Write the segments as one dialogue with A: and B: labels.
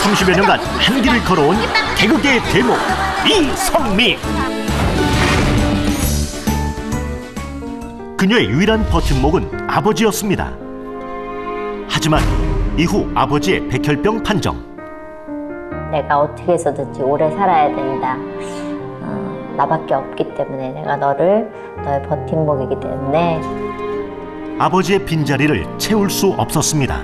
A: 30여 년간 한 길을 걸어온 개그계의 대모 이성미. 그녀의 유일한 버팀목은 아버지였습니다. 하지만 이후 아버지의 백혈병 판정.
B: 내가 어떻게 해서든지 오래 살아야 된다. 나밖에 없기 때문에 내가 너의 버팀목이기 때문에.
A: 아버지의 빈자리를 채울 수 없었습니다.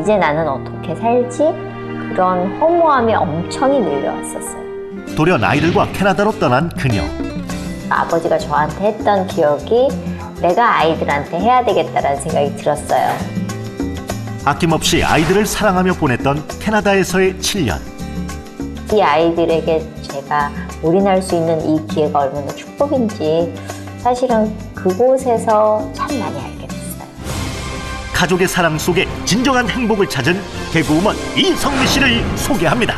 B: 이제 나는 어떻게 살지? 그런 허무함이 엄청이 밀려왔었어요.
A: 돌연 아이들과 캐나다로 떠난 그녀.
B: 아버지가 저한테 했던 기억이 내가 아이들한테 해야 되겠다라는 생각이 들었어요.
A: 아낌없이 아이들을 사랑하며 보냈던 캐나다에서의 7년.
B: 이 아이들에게 제가 올인할 수 있는 이 기회가 얼마나 축복인지 사실은 그곳에서 참 많이 알게 됐어요.
A: 가족의 사랑 속에 진정한 행복을 찾은 개그우먼 이성미 씨를 소개합니다.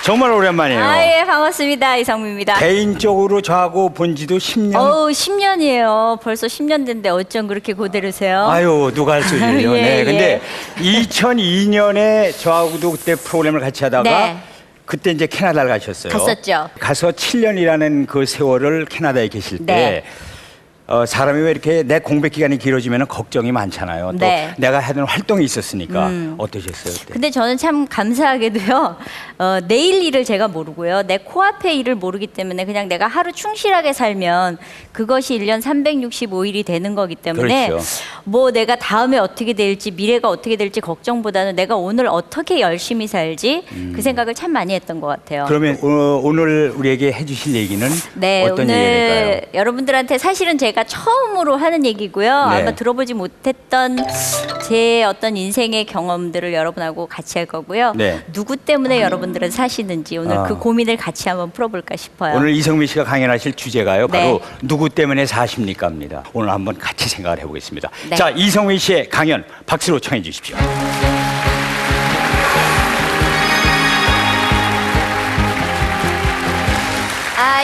C: 정말 오랜만이에요.
D: 예, 반갑습니다. 이성미입니다.
C: 개인적으로 저하고 본 지도 10년.
D: 10년이에요. 벌써 10년 됐는데 어쩜 그렇게 고대로세요?
C: 아유, 누가 할 소리예요.
D: 예,
C: 네.
D: 예.
C: 근데 2002년에 저하고도 그때 프로그램을 같이 하다가
D: 네.
C: 그때 이제 캐나다를 가셨어요.
D: 갔었죠.
C: 가서 7년이라는 그 세월을 캐나다에 계실 때
D: 네.
C: 사람이 왜 이렇게 내 공백 기간이 길어지면 걱정이 많잖아요. 또
D: 네.
C: 내가 하던 활동이 있었으니까 어떠셨어요? 그때?
D: 근데 저는 참 감사하게도요. 내일 일을 제가 모르고요. 내 코앞의 일을 모르기 때문에 그냥 내가 하루 충실하게 살면 그것이 1년 365일이 되는 거기 때문에
C: 그렇죠.
D: 뭐 내가 다음에 어떻게 될지 미래가 어떻게 될지 걱정보다는 내가 오늘 어떻게 열심히 살지 그 생각을 참 많이 했던 것 같아요.
C: 그러면 오늘 우리에게 해주실 얘기는
D: 네,
C: 어떤
D: 오늘
C: 얘기가 될까요?
D: 여러분들한테 사실은 제가 처음으로 하는 얘기고요.
C: 네.
D: 아마 들어보지 못했던 제 어떤 인생의 경험들을 여러분하고 같이 할 거고요.
C: 네.
D: 누구 때문에 여러분들은 사시는지 오늘 그 고민을 같이 한번 풀어볼까 싶어요.
C: 오늘 이성미 씨가 강연하실 주제가요.
D: 네.
C: 바로 누구 때문에 사십니까입니다. 오늘 한번 같이 생각을 해보겠습니다.
D: 네.
C: 자, 이성미 씨의 강연 박수로 청해 주십시오.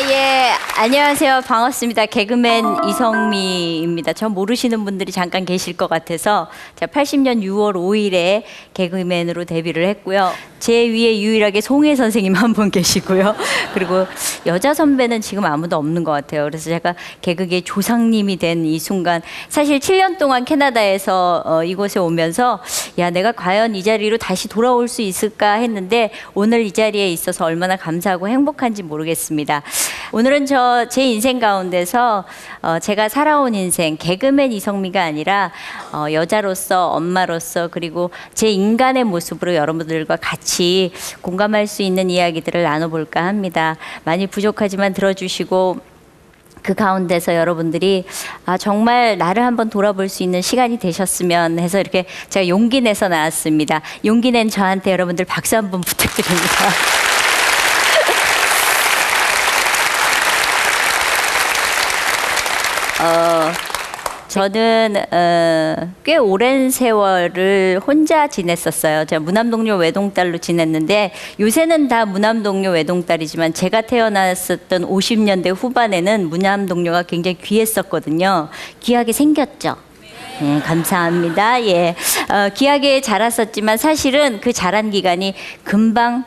D: 예. 안녕하세요. 반갑습니다. 개그맨 이성미입니다. 저 모르시는 분들이 잠깐 계실 것 같아서 제가 80년 6월 5일에 개그맨으로 데뷔를 했고요. 제 위에 유일하게 송혜 선생님 한 분 계시고요. 그리고 여자 선배는 지금 아무도 없는 것 같아요. 그래서 제가 개그계 조상님이 된 이 순간 사실 7년 동안 캐나다에서 이곳에 오면서 야 내가 과연 이 자리로 다시 돌아올 수 있을까 했는데 오늘 이 자리에 있어서 얼마나 감사하고 행복한지 모르겠습니다. 오늘은 제 인생 가운데서 제가 살아온 인생 개그맨 이성미가 아니라 여자로서 엄마로서 그리고 제 인간의 모습으로 여러분들과 같이 공감할 수 있는 이야기들을 나눠볼까 합니다. 많이 부족하지만 들어주시고 그 가운데서 여러분들이 정말 나를 한번 돌아볼 수 있는 시간이 되셨으면 해서 이렇게 제가 용기 내서 나왔습니다. 용기 낸 저한테 여러분들 박수 한번 부탁드립니다. 저는 꽤 오랜 세월을 혼자 지냈었어요. 제가 무남동료 외동딸로 지냈는데 요새는 다 무남동료 외동딸이지만 제가 태어났었던 50년대 후반에는 무남동료가 굉장히 귀했었거든요. 귀하게 생겼죠. 네, 감사합니다. 예, 귀하게 자랐었지만 사실은 그 자란 기간이 금방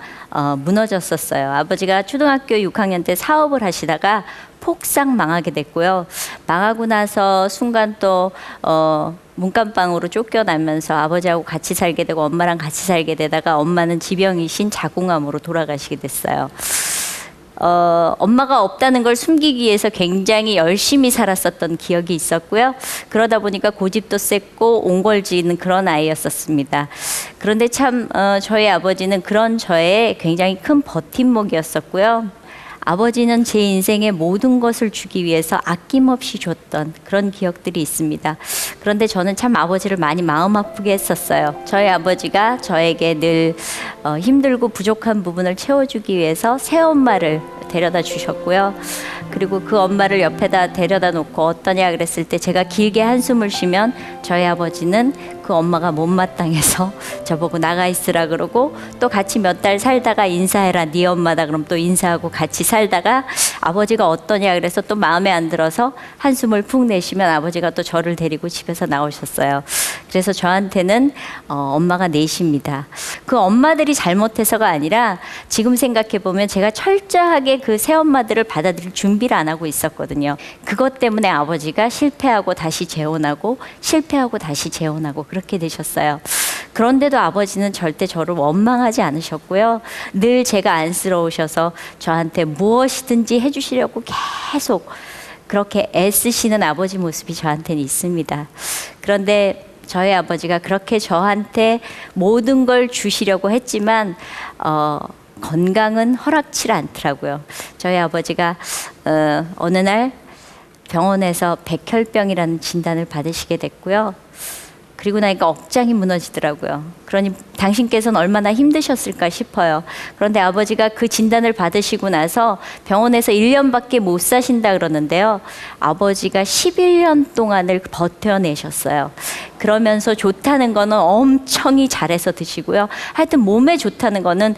D: 무너졌었어요. 아버지가 초등학교 6학년 때 사업을 하시다가 폭삭 망하게 됐고요. 망하고 나서 순간 또 문간방으로 쫓겨나면서 아버지하고 같이 살게 되고 엄마랑 같이 살게 되다가 엄마는 지병이신 자궁암으로 돌아가시게 됐어요. 엄마가 없다는 걸 숨기기 위해서 굉장히 열심히 살았었던 기억이 있었고요. 그러다 보니까 고집도 셌고 옹골지는 그런 아이였었습니다. 그런데 참 저희 아버지는 그런 저의 굉장히 큰 버팀목이었었고요. 아버지는 제 인생의 모든 것을 주기 위해서 아낌없이 줬던 그런 기억들이 있습니다. 그런데 저는 참 아버지를 많이 마음 아프게 했었어요. 저희 아버지가 저에게 늘 힘들고 부족한 부분을 채워주기 위해서 새엄마를 데려다 주셨고요. 그리고 그 엄마를 옆에다 데려다 놓고 어떠냐 그랬을 때 제가 길게 한숨을 쉬면 저희 아버지는 그 엄마가 못마땅해서 저보고 나가 있으라 그러고, 또 같이 몇 달 살다가 인사해라 네 엄마다 그럼 또 인사하고 같이 살다가 아버지가 어떠냐 그래서 또 마음에 안 들어서 한숨을 푹 내쉬면 아버지가 또 저를 데리고 집에서 나오셨어요. 그래서 저한테는 엄마가 넷입니다. 그 엄마들이 잘못해서가 아니라 지금 생각해 보면 제가 철저하게 그 새엄마들을 받아들일 준비를 안 하고 있었거든요. 그것 때문에 아버지가 실패하고 다시 재혼하고 실패하고 다시 재혼하고 그렇게 되셨어요. 그런데도 아버지는 절대 저를 원망하지 않으셨고요. 늘 제가 안쓰러우셔서 저한테 무엇이든지 해주시려고 계속 그렇게 애쓰시는 아버지 모습이 저한테는 있습니다. 그런데 저희 아버지가 그렇게 저한테 모든 걸 주시려고 했지만 건강은 허락치 않더라고요. 저희 아버지가 어느 날 병원에서 백혈병이라는 진단을 받으시게 됐고요. 그리고 나니까 억장이 무너지더라고요. 그러니 당신께서는 얼마나 힘드셨을까 싶어요. 그런데 아버지가 그 진단을 받으시고 나서 병원에서 1년밖에 못 사신다 그러는데요. 아버지가 11년 동안을 버텨내셨어요. 그러면서 좋다는 거는 엄청이 잘해서 드시고요. 하여튼 몸에 좋다는 거는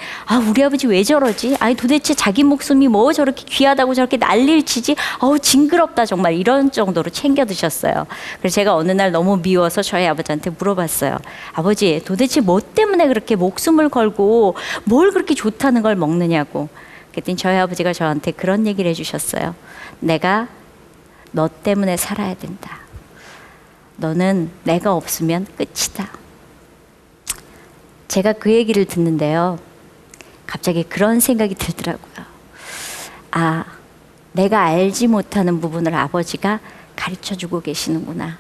D: 우리 아버지 왜 저러지? 아니 도대체 자기 목숨이 뭐 저렇게 귀하다고 저렇게 난리를 치지? 징그럽다 정말 이런 정도로 챙겨 드셨어요. 그래서 제가 어느 날 너무 미워서 저희 아버지한테 물어봤어요. 아버지 도대체 뭐 때문에 그렇게 목숨을 걸고 뭘 그렇게 좋다는 걸 먹느냐고. 그랬더니 저희 아버지가 저한테 그런 얘기를 해주셨어요. 내가 너 때문에 살아야 된다. 너는 내가 없으면 끝이다. 제가 그 얘기를 듣는데요. 갑자기 그런 생각이 들더라고요. 내가 알지 못하는 부분을 아버지가 가르쳐주고 계시는구나.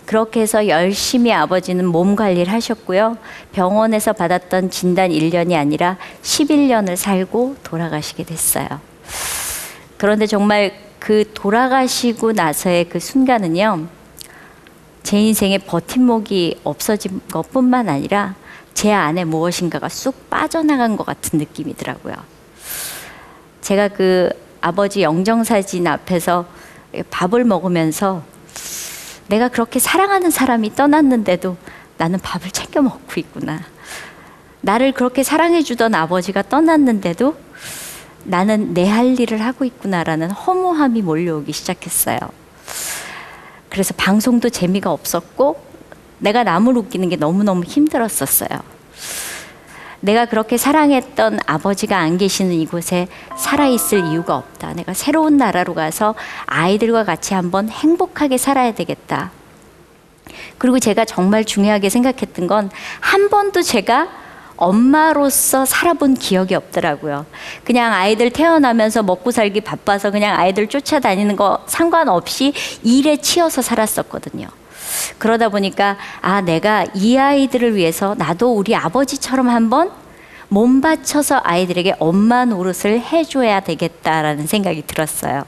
D: 그렇게 해서 열심히 아버지는 몸 관리를 하셨고요. 병원에서 받았던 진단 1년이 아니라 11년을 살고 돌아가시게 됐어요. 그런데 정말 그 돌아가시고 나서의 그 순간은요. 제 인생에 버팀목이 없어진 것뿐만 아니라 제 안에 무엇인가가 쑥 빠져나간 것 같은 느낌이더라고요. 제가 그 아버지 영정사진 앞에서 밥을 먹으면서 내가 그렇게 사랑하는 사람이 떠났는데도 나는 밥을 챙겨 먹고 있구나. 나를 그렇게 사랑해 주던 아버지가 떠났는데도 나는 내 할 일을 하고 있구나라는 허무함이 몰려오기 시작했어요. 그래서 방송도 재미가 없었고 내가 남을 웃기는 게 너무너무 힘들었었어요. 내가 그렇게 사랑했던 아버지가 안 계시는 이곳에 살아있을 이유가 없다. 내가 새로운 나라로 가서 아이들과 같이 한번 행복하게 살아야 되겠다. 그리고 제가 정말 중요하게 생각했던 건 한 번도 제가 엄마로서 살아본 기억이 없더라고요. 그냥 아이들 태어나면서 먹고 살기 바빠서 그냥 아이들 쫓아다니는 거 상관없이 일에 치여서 살았었거든요. 그러다 보니까 내가 이 아이들을 위해서 나도 우리 아버지처럼 한번 몸 바쳐서 아이들에게 엄마 노릇을 해줘야 되겠다라는 생각이 들었어요.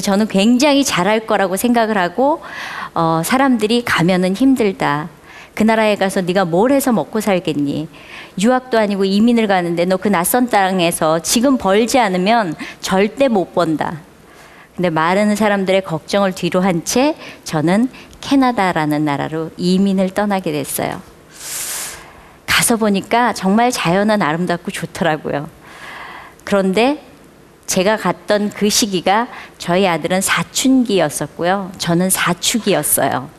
D: 저는 굉장히 잘할 거라고 생각을 하고 사람들이 가면은 힘들다. 그 나라에 가서 네가 뭘 해서 먹고 살겠니? 유학도 아니고 이민을 가는데 너 그 낯선 땅에서 지금 벌지 않으면 절대 못 번다. 근데 많은 사람들의 걱정을 뒤로 한 채 저는 캐나다라는 나라로 이민을 떠나게 됐어요. 가서 보니까 정말 자연은 아름답고 좋더라고요. 그런데 제가 갔던 그 시기가 저희 아들은 사춘기였었고요. 저는 사축이었어요.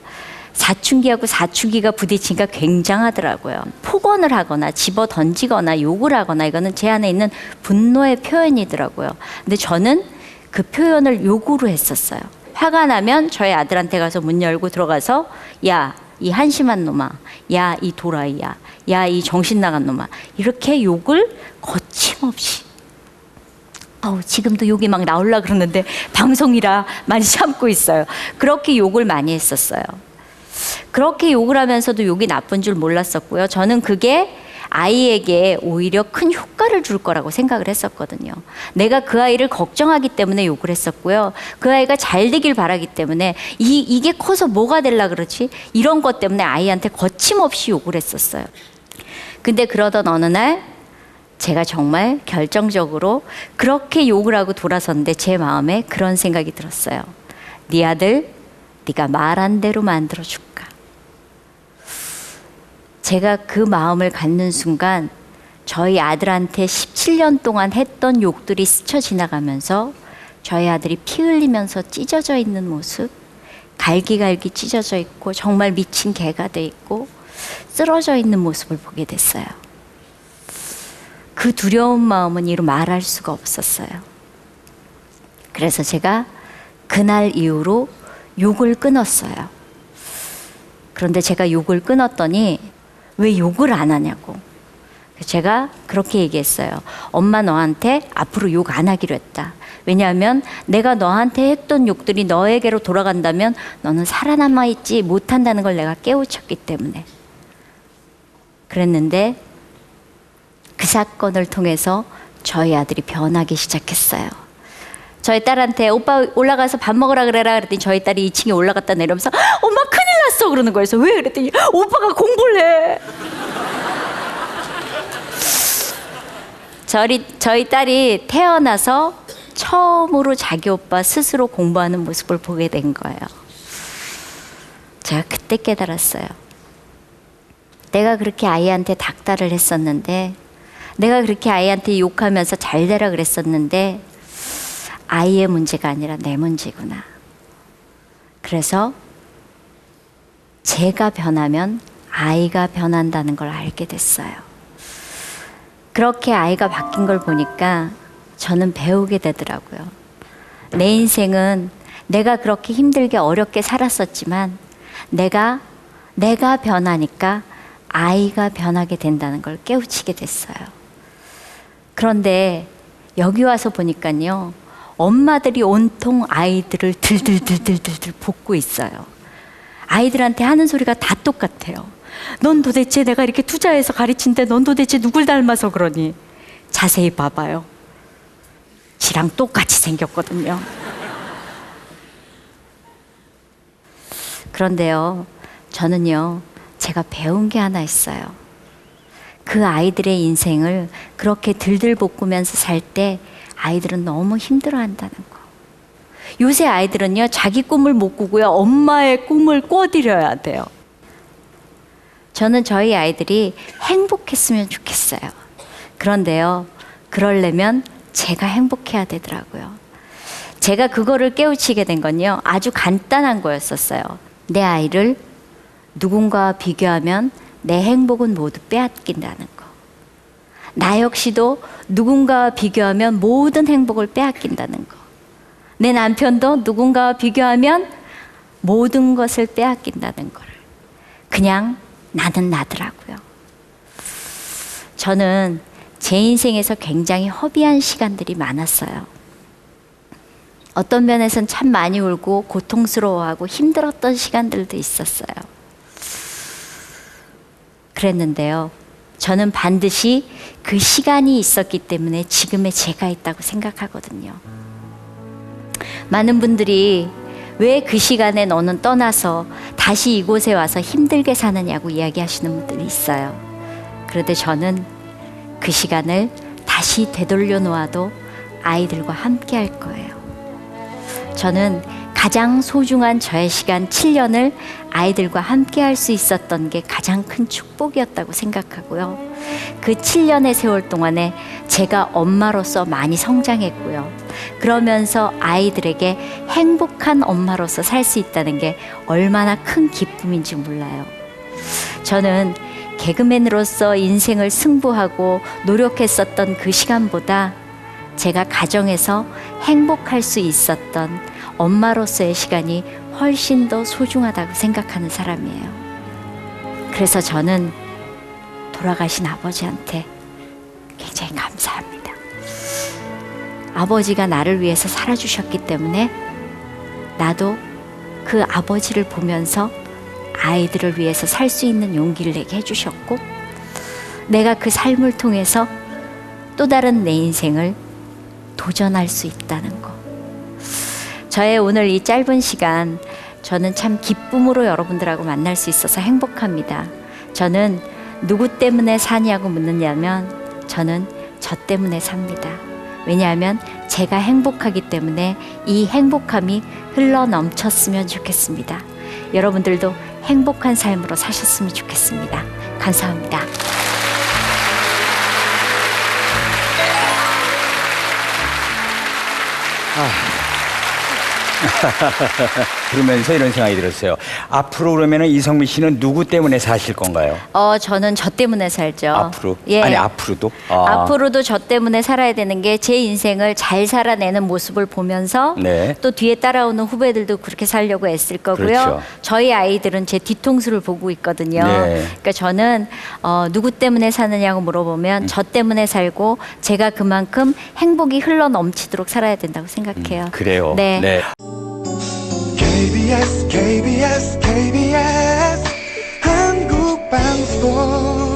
D: 사춘기하고 사축이가 부딪히니까 굉장하더라고요. 폭언을 하거나 집어 던지거나 욕을 하거나 이거는 제 안에 있는 분노의 표현이더라고요. 근데 저는 그 표현을 욕으로 했었어요. 화가 나면 저희 아들한테 가서 문 열고 들어가서 야, 이 한심한 놈아, 야, 이 도라이야, 야, 이 정신 나간 놈아, 이렇게 욕을 거침없이 지금도 욕이 막 나오려고 그러는데 방송이라 많이 참고 있어요. 그렇게 욕을 많이 했었어요. 그렇게 욕을 하면서도 욕이 나쁜 줄 몰랐었고요. 저는 그게 아이에게 오히려 큰 효과를 줄 거라고 생각을 했었거든요. 내가 그 아이를 걱정하기 때문에 욕을 했었고요. 그 아이가 잘 되길 바라기 때문에 이게 커서 뭐가 되려고 그러지? 이런 것 때문에 아이한테 거침없이 욕을 했었어요. 근데 그러던 어느 날 제가 정말 결정적으로 그렇게 욕을 하고 돌아섰는데 제 마음에 그런 생각이 들었어요. 네 아들, 네가 말한 대로 만들어줄까? 제가 그 마음을 갖는 순간 저희 아들한테 17년 동안 했던 욕들이 스쳐 지나가면서 저희 아들이 피 흘리면서 찢어져 있는 모습, 갈기갈기 찢어져 있고 정말 미친 개가 돼 있고 쓰러져 있는 모습을 보게 됐어요. 그 두려운 마음은 이루 말할 수가 없었어요. 그래서 제가 그날 이후로 욕을 끊었어요. 그런데 제가 욕을 끊었더니 왜 욕을 안 하냐고. 제가 그렇게 얘기했어요. 엄마 너한테 앞으로 욕 안 하기로 했다. 왜냐하면 내가 너한테 했던 욕들이 너에게로 돌아간다면 너는 살아남아 있지 못한다는 걸 내가 깨우쳤기 때문에. 그랬는데 그 사건을 통해서 저희 아들이 변하기 시작했어요. 저희 딸한테 오빠 올라가서 밥 먹으라 그래라 그랬더니 저희 딸이 2층에 올라갔다 내려오면서 엄마 큰일 났어 그러는 거예요. 그래서 왜 그랬더니 오빠가 공부를 해. 저희 딸이 태어나서 처음으로 자기 오빠 스스로 공부하는 모습을 보게 된 거예요. 제가 그때 깨달았어요. 내가 그렇게 아이한테 닥달을 했었는데, 내가 그렇게 아이한테 욕하면서 잘 되라 그랬었는데 아이의 문제가 아니라 내 문제구나. 그래서 제가 변하면 아이가 변한다는 걸 알게 됐어요. 그렇게 아이가 바뀐 걸 보니까 저는 배우게 되더라고요. 내 인생은 내가 그렇게 힘들게 어렵게 살았었지만 내가 변하니까 아이가 변하게 된다는 걸 깨우치게 됐어요. 그런데 여기 와서 보니까요, 엄마들이 온통 아이들을 들들들들들 볶고 있어요. 아이들한테 하는 소리가 다 똑같아요. 넌 도대체 내가 이렇게 투자해서 가르친데 넌 도대체 누굴 닮아서 그러니? 자세히 봐봐요. 지랑 똑같이 생겼거든요. 그런데요, 저는요, 제가 배운 게 하나 있어요. 그 아이들의 인생을 그렇게 들들 볶으면서 살 때 아이들은 너무 힘들어한다는 거. 요새 아이들은요, 자기 꿈을 못 꾸고요, 엄마의 꿈을 꿔드려야 돼요. 저는 저희 아이들이 행복했으면 좋겠어요. 그런데요, 그러려면 제가 행복해야 되더라고요. 제가 그거를 깨우치게 된 건요, 아주 간단한 거였었어요. 내 아이를 누군가와 비교하면 내 행복은 모두 빼앗긴다는 거. 나 역시도 누군가와 비교하면 모든 행복을 빼앗긴다는 거. 내 남편도 누군가와 비교하면 모든 것을 빼앗긴다는 거를 그냥 나는 나더라고요. 저는 제 인생에서 굉장히 허비한 시간들이 많았어요. 어떤 면에서는 참 많이 울고 고통스러워하고 힘들었던 시간들도 있었어요. 그랬는데요, 저는 반드시 그 시간이 있었기 때문에 지금의 제가 있다고 생각하거든요. 많은 분들이 왜 그 시간에 너는 떠나서 다시 이곳에 와서 힘들게 사느냐고 이야기하시는 분들이 있어요. 그런데 저는 그 시간을 다시 되돌려 놓아도 아이들과 함께 할 거예요. 저는 가장 소중한 저의 시간 7년을 아이들과 함께 할 수 있었던 게 가장 큰 축복이었다고 생각하고요. 그 7년의 세월 동안에 제가 엄마로서 많이 성장했고요. 그러면서 아이들에게 행복한 엄마로서 살 수 있다는 게 얼마나 큰 기쁨인지 몰라요. 저는 개그맨으로서 인생을 승부하고 노력했었던 그 시간보다 제가 가정에서 행복할 수 있었던 엄마로서의 시간이 훨씬 더 소중하다고 생각하는 사람이에요. 그래서 저는 돌아가신 아버지한테 굉장히 감사합니다. 아버지가 나를 위해서 살아주셨기 때문에 나도 그 아버지를 보면서 아이들을 위해서 살 수 있는 용기를 내게 해주셨고, 내가 그 삶을 통해서 또 다른 내 인생을 도전할 수 있다는 거. 저의 오늘 이 짧은 시간, 저는 참 기쁨으로 여러분들하고 만날 수 있어서 행복합니다. 저는 누구 때문에 사냐고 묻느냐면 저는 저 때문에 삽니다. 왜냐하면 제가 행복하기 때문에 이 행복함이 흘러 넘쳤으면 좋겠습니다. 여러분들도 행복한 삶으로 사셨으면 좋겠습니다. 감사합니다.
C: 그러면서 이런 생각이 들었어요. 앞으로 그러면은 이성미 씨는 누구 때문에 사실 건가요?
D: 저는 저 때문에 살죠.
C: 앞으로?
D: 예.
C: 아니 앞으로도?
D: 앞으로도 저 때문에 살아야 되는 게 제 인생을 잘 살아내는 모습을 보면서
C: 네.
D: 또 뒤에 따라오는 후배들도 그렇게 살려고 애쓸 거고요.
C: 그렇죠.
D: 저희 아이들은 제 뒤통수를 보고 있거든요.
C: 네.
D: 그러니까 저는 누구 때문에 사느냐고 물어보면 저 때문에 살고 제가 그만큼 행복이 흘러 넘치도록 살아야 된다고 생각해요.
C: 그래요.
D: 네.
E: KBS KBS KBS 한국방송